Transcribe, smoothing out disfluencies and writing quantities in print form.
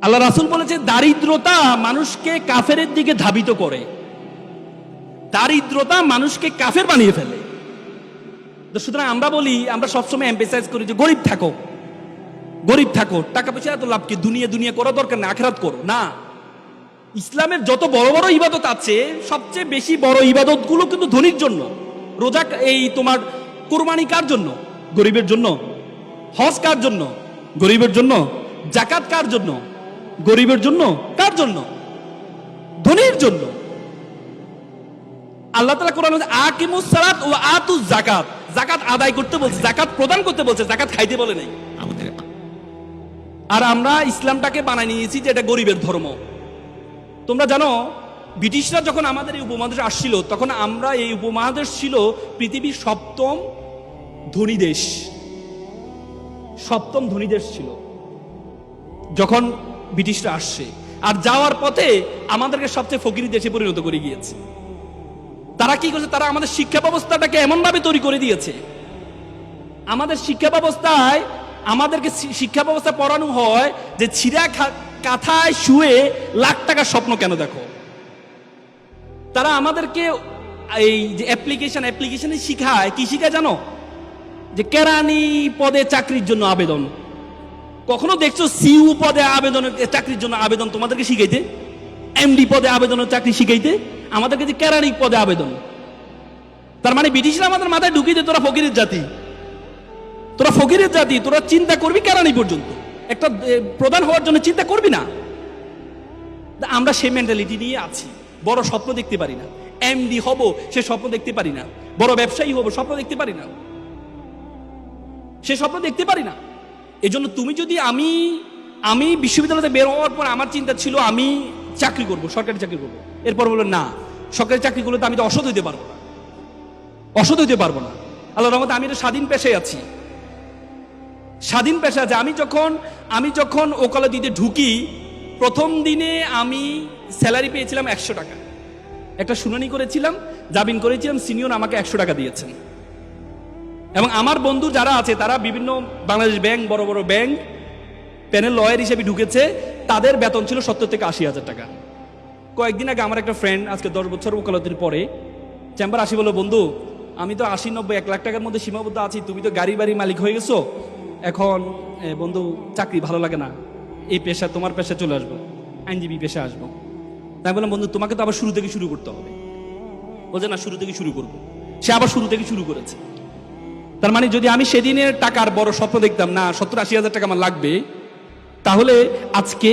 আল্লাহ রাসূল বলেছে দারিদ্রতা মানুষকে কাফেরের দিকে ধাবিত করে, দারিদ্রতা মানুষকে কাফের বানিয়ে ফেলে। তো সুতরাং আমরা বলি, আমরা সবসময় এমফেসাইজ করি যে গরিব থাকো, গরিব থাকো, টাকা পয়সা এত লাভ কি, দুনিয়া দুনিয়া করা দরকার না, আখিরাত করো না। ইসলামের যত বড় বড় ইবাদত আছে, সবচেয়ে বেশি বড় ইবাদত গুলো কিন্তু ধনীর জন্য। রোজা, এই তোমার কুরবানি কার জন্য? গরিবের জন্য। হজ কার জন্য? গরিবের জন্য। যাকাত কার জন্য? গরিবের জন্য। কার জন্য? ধনীর জন্য। আল্লাহ তাআলা কোরআনে বলেছে আকিমুস সালাত ওয়া আতুজ যাকাত, যাকাত আদায় করতে বলছে, যাকাত প্রদান করতে বলছে, যাকাত খাইতে বলে নাই। আর আমরা ইসলামটাকে বানাই নিয়েছি যে এটা গরিবের ধর্ম। তোমরা জানো, ব্রিটিশরা যখন আমাদের এই উপমহাদেশে আসছিল, তখন আমরা, এই উপমহাদেশ ছিল পৃথিবীর সপ্তম ধনী দেশ, সপ্তম ধনী দেশ ছিল যখন ব্রিটিশরা আসছে। আর যাওয়ার পথে আমাদেরকে সবচেয়ে ফকিরি দেশে পরিণত করে গিয়েছে। তারা কি করছে? তারা আমাদের শিক্ষা ব্যবস্থাটাকে এমন ভাবে তৈরি করে দিয়েছে, আমাদের শিক্ষা ব্যবস্থায়, আমাদেরকে শিক্ষা ব্যবস্থা পড়ানো হয় যে ছিঁড়া কাঁথায় শুয়ে লাখ টাকার স্বপ্ন কেন দেখো। তারা আমাদেরকে এই যে অ্যাপ্লিকেশনে শিখায়, কি শিখায় জানো? যে কেরানি পদে চাকরির জন্য আবেদন। কখনো দেখছো সিইউ পদে আবেদনের, চাকরির জন্য আবেদন তোমাদেরকে শিখাইতে? এমডি পদে আবেদনের চাকরি শিখাইতে? আমাদেরকে যে কেরানি পদে আবেদন। তার মানে ব্রিটিশরা আমাদের মাথায় ঢুকিয়ে দেয় তোরা ফকিরের জাতি, তোরা ফকিরের জাতি, তোরা চিন্তা করবি কেরানি পর্যন্ত, একটা প্রধান হওয়ার জন্য চিন্তা করবি না। আমরা সেই মেন্টালিটি নিয়ে আছি। বড় স্বপ্ন দেখতে পারি না, এমডি হব সে স্বপ্ন দেখতে পারি না, বড় ব্যবসায়ী হব স্বপ্ন দেখতে পারি না, সে স্বপ্ন দেখতে পারি না। এই জন্য তুমি যদি, আমি বিশ্ববিদ্যালয়তে বের হওয়ার পর আমার চিন্তা ছিল আমি চাকরি করব, সরকারি চাকরি করব। এরপর বললো না, সরকারি চাকরি করলে তো আমি তো অসৎ হইতে পারবো না, অসৎ হইতে পারবো না। আল্লাহর রহমতে আমি একটা স্বাধীন পেশায় আছি, স্বাধীন পেশা আছে। আমি যখন ওকালতি দিতে ঢুকি, প্রথম দিনে আমি স্যালারি পেয়েছিলাম 100 টাকা। একটা শুনানি করেছিলাম, জামিন করেছিলাম, সিনিয়র আমাকে 100 টাকা দিয়েছেন। এবং আমার বন্ধু যারা আছে তারা বিভিন্ন বাংলাদেশ ব্যাংক, বড় বড় ব্যাংক প্যানেল লয়ার হিসেবে ঢুকেছে, তাদের বেতন ছিল 70 থেকে 80 হাজার টাকা। কয়েকদিন আগে আমার একটা ফ্রেন্ড, আজকে 10 বছর ওকালতির পরে চেম্বার আসি, বললো বন্ধু আমি তো 80, 90, 1 লাখ টাকার মধ্যে সীমাবদ্ধ আছি, তুমি তো গাড়ি বাড়ি মালিক হয়ে গেছো, এখন বন্ধু চাকরি ভালো লাগে না, এই পেশা, তোমার পেশা চলে আসবো, আইনজীবী পেশা আসবো। তাই বললাম বন্ধু তোমাকে তো আবার শুরু থেকে শুরু করতে হবে। বলছে না, শুরু থেকে শুরু করবো। সে আবার শুরু থেকে শুরু করেছে। তার মানে যদি আমি সেদিনের টাকার বড় স্বপ্ন দেখতাম না 70-80 হাজার টাকা আমার লাগবে, তাহলে আজকে